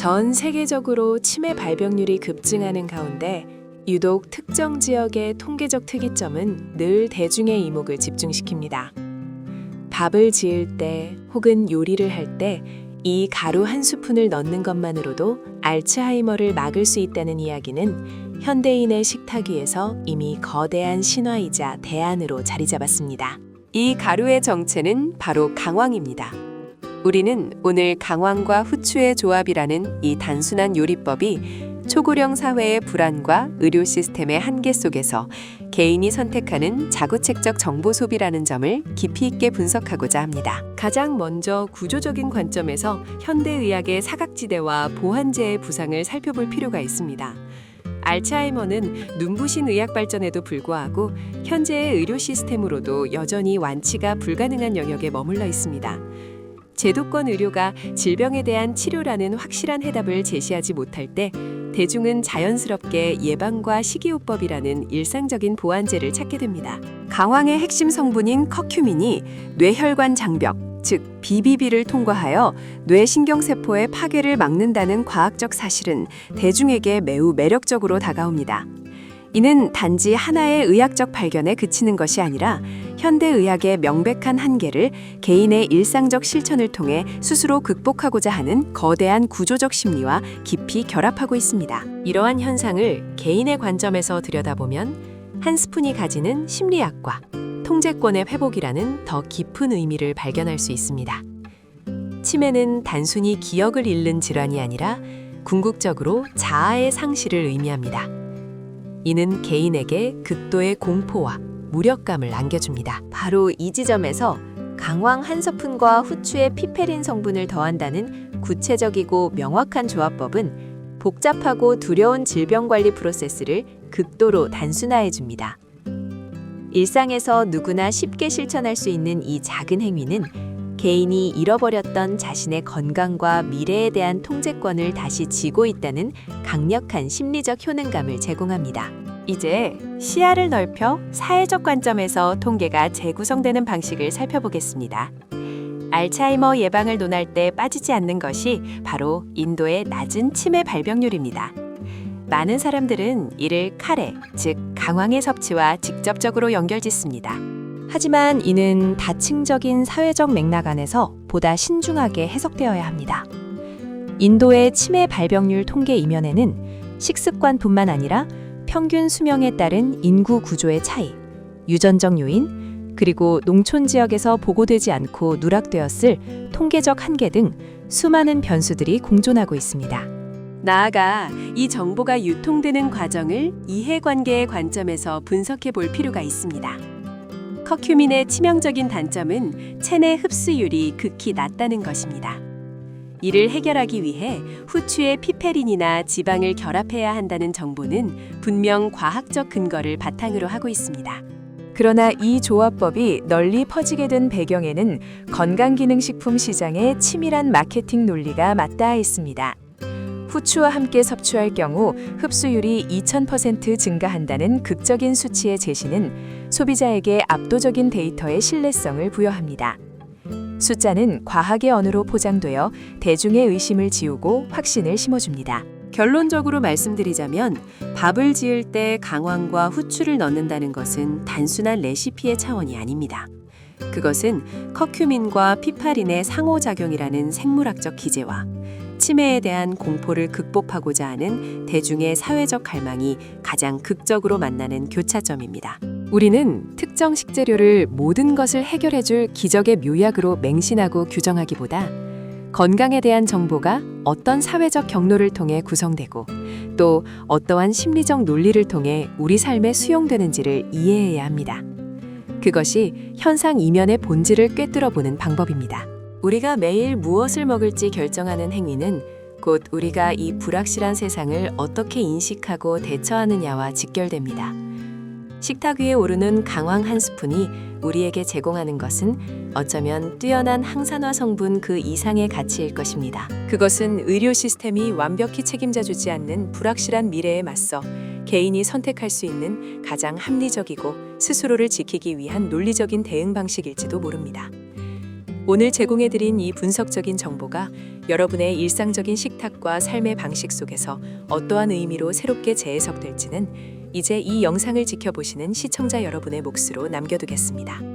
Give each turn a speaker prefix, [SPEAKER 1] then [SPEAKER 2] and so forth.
[SPEAKER 1] 전 세계적으로 치매 발병률이 급증하는 가운데 유독 특정 지역의 통계적 특이점은 늘 대중의 이목을 집중시킵니다. 밥을 지을 때 혹은 요리를 할 때 이 가루 한 스푼을 넣는 것만으로도 알츠하이머를 막을 수 있다는 이야기는 현대인의 식탁 위에서 이미 거대한 신화이자 대안으로 자리 잡았습니다. 이 가루의 정체는 바로 강황입니다. 우리는 오늘 강황과 후추의 조합이라는 이 단순한 요리법이 초고령 사회의 불안과 의료 시스템의 한계 속에서 개인이 선택하는 자구책적 정보 소비라는 점을 깊이 있게 분석하고자 합니다. 가장 먼저 구조적인 관점에서 현대의학의 사각지대와 보완제의 부상을 살펴볼 필요가 있습니다. 알츠하이머는 눈부신 의학 발전에도 불구하고 현재의 의료 시스템으로도 여전히 완치가 불가능한 영역에 머물러 있습니다. 제도권 의료가 질병에 대한 치료라는 확실한 해답을 제시하지 못할 때 대중은 자연스럽게 예방과 식이요법이라는 일상적인 보완제를 찾게 됩니다. 강황의 핵심 성분인 커큐민이 뇌혈관 장벽, 즉 BBB를 통과하여 뇌신경세포의 파괴를 막는다는 과학적 사실은 대중에게 매우 매력적으로 다가옵니다. 이는 단지 하나의 의학적 발견에 그치는 것이 아니라 현대의학의 명백한 한계를 개인의 일상적 실천을 통해 스스로 극복하고자 하는 거대한 구조적 심리와 깊이 결합하고 있습니다. 이러한 현상을 개인의 관점에서 들여다보면 한 스푼이 가지는 심리학과 통제권의 회복이라는 더 깊은 의미를 발견할 수 있습니다. 치매는 단순히 기억을 잃는 질환이 아니라 궁극적으로 자아의 상실을 의미합니다. 이는 개인에게 극도의 공포와 무력감을 안겨줍니다. 바로 이 지점에서 강황 한 스푼과 후추의 피페린 성분을 더한다는 구체적이고 명확한 조합법은 복잡하고 두려운 질병 관리 프로세스를 극도로 단순화해 줍니다. 일상에서 누구나 쉽게 실천할 수 있는 이 작은 행위는 개인이 잃어버렸던 자신의 건강과 미래에 대한 통제권을 다시 쥐고 있다는 강력한 심리적 효능감을 제공합니다. 이제 시야를 넓혀 사회적 관점에서 통계가 재구성되는 방식을 살펴보겠습니다. 알츠하이머 예방을 논할 때 빠지지 않는 것이 바로 인도의 낮은 치매 발병률입니다. 많은 사람들은 이를 카레, 즉 강황의 섭취와 직접적으로 연결짓습니다. 하지만 이는 다층적인 사회적 맥락 안에서 보다 신중하게 해석되어야 합니다. 인도의 치매 발병률 통계 이면에는 식습관뿐만 아니라 평균 수명에 따른 인구 구조의 차이, 유전적 요인, 그리고 농촌 지역에서 보고되지 않고 누락되었을 통계적 한계 등 수많은 변수들이 공존하고 있습니다. 나아가 이 정보가 유통되는 과정을 이해관계의 관점에서 분석해 볼 필요가 있습니다. 커큐민의 치명적인 단점은 체내 흡수율이 극히 낮다는 것입니다. 이를 해결하기 위해 후추의 피페린이나 지방을 결합해야 한다는 정보는 분명 과학적 근거를 바탕으로 하고 있습니다. 그러나 이 조합법이 널리 퍼지게 된 배경에는 건강기능식품 시장의 치밀한 마케팅 논리가 맞닿아 있습니다. 후추와 함께 섭취할 경우 흡수율이 2000% 증가한다는 극적인 수치의 제시는 소비자에게 압도적인 데이터의 신뢰성을 부여합니다. 숫자는 과학의 언어로 포장되어 대중의 의심을 지우고 확신을 심어줍니다. 결론적으로 말씀드리자면 밥을 지을 때 강황과 후추를 넣는다는 것은 단순한 레시피의 차원이 아닙니다. 그것은 커큐민과 피파린의 상호작용이라는 생물학적 기제와 치매에 대한 공포를 극복하고자 하는 대중의 사회적 갈망이 가장 극적으로 만나는 교차점입니다. 우리는 특정 식재료를 모든 것을 해결해줄 기적의 묘약으로 맹신하고 규정하기보다 건강에 대한 정보가 어떤 사회적 경로를 통해 구성되고 또 어떠한 심리적 논리를 통해 우리 삶에 수용되는지를 이해해야 합니다. 그것이 현상 이면의 본질을 꿰뚫어 보는 방법입니다. 우리가 매일 무엇을 먹을지 결정하는 행위는 곧 우리가 이 불확실한 세상을 어떻게 인식하고 대처하느냐와 직결됩니다. 식탁 위에 오르는 강황 한 스푼이 우리에게 제공하는 것은 어쩌면 뛰어난 항산화 성분 그 이상의 가치일 것입니다. 그것은 의료 시스템이 완벽히 책임져 주지 않는 불확실한 미래에 맞서 개인이 선택할 수 있는 가장 합리적이고 스스로를 지키기 위한 논리적인 대응 방식일지도 모릅니다. 오늘 제공해드린 이 분석적인 정보가 여러분의 일상적인 식탁과 삶의 방식 속에서 어떠한 의미로 새롭게 재해석될지는 이제 이 영상을 지켜보시는 시청자 여러분의 몫으로 남겨두겠습니다.